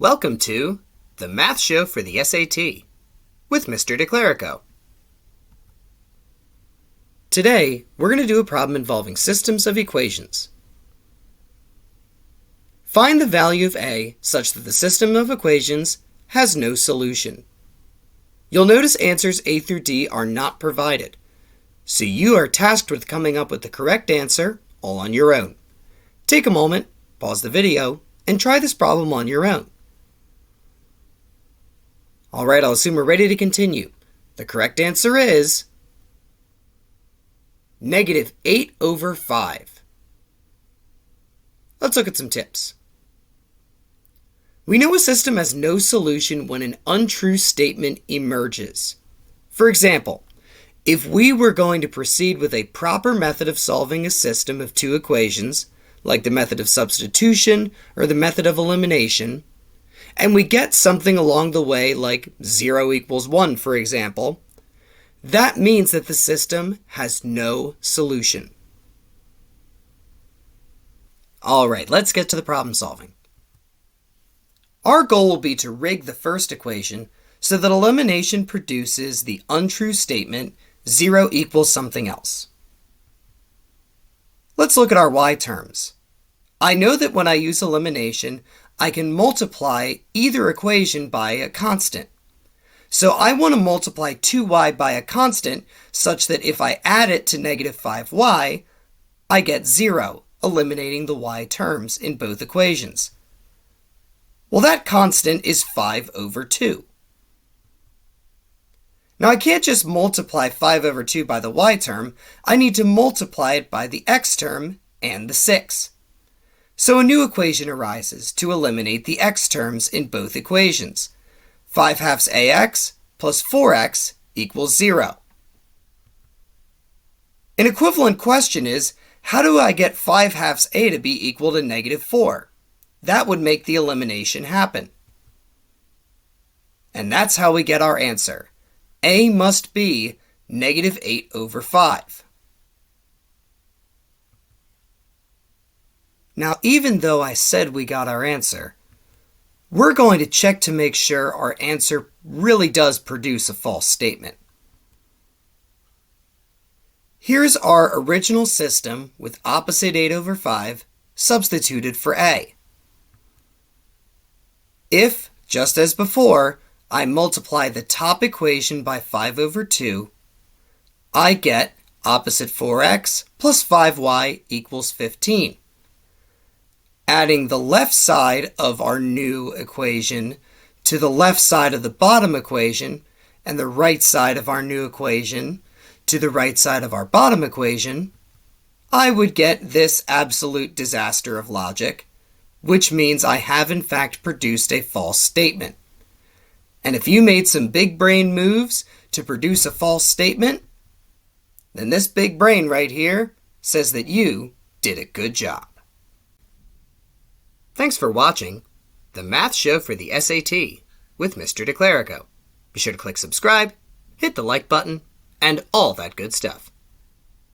Welcome to the Math Show for the SAT with Mr. DeClerico. Today, we're going to do a problem involving systems of equations. Find the value of A such that the system of equations has no solution. You'll notice answers A through D are not provided, so you are tasked with coming up with the correct answer all on your own. Take a moment, pause the video, and try this problem on your own. Alright, I'll assume we're ready to continue. The correct answer is -8/5. Let's look at some tips. We know a system has no solution when an untrue statement emerges. For example, if we were going to proceed with a proper method of solving a system of two equations, like the method of substitution or the method of elimination, and we get something along the way like 0 = 1, for example, that means that the system has no solution. Alright, let's get to the problem solving. Our goal will be to rig the first equation so that elimination produces the untrue statement 0 equals something else. Let's look at our y terms. I know that when I use elimination, I can multiply either equation by a constant. So I want to multiply 2y by a constant such that if I add it to -5y, I get 0, eliminating the y terms in both equations. Well, that constant is 5/2. Now I can't just multiply 5/2 by the y term, I need to multiply it by the x term and the 6. So a new equation arises to eliminate the x terms in both equations. 5/2 ax plus 4x equals 0. An equivalent question is, how do I get 5/2 a to be equal to -4? That would make the elimination happen. And that's how we get our answer. A must be -8/5. Now, even though I said we got our answer, we're going to check to make sure our answer really does produce a false statement. Here's our original system with opposite 8/5 substituted for A. If, just as before, I multiply the top equation by 5/2, I get opposite 4x plus 5y equals 15. Adding the left side of our new equation to the left side of the bottom equation and the right side of our new equation to the right side of our bottom equation, I would get this absolute disaster of logic, which means I have in fact produced a false statement. And if you made some big brain moves to produce a false statement, then this big brain right here says that you did a good job. Thanks for watching the Math Show for the SAT with Mr. DeClerico. Be sure to click subscribe, hit the like button, and all that good stuff.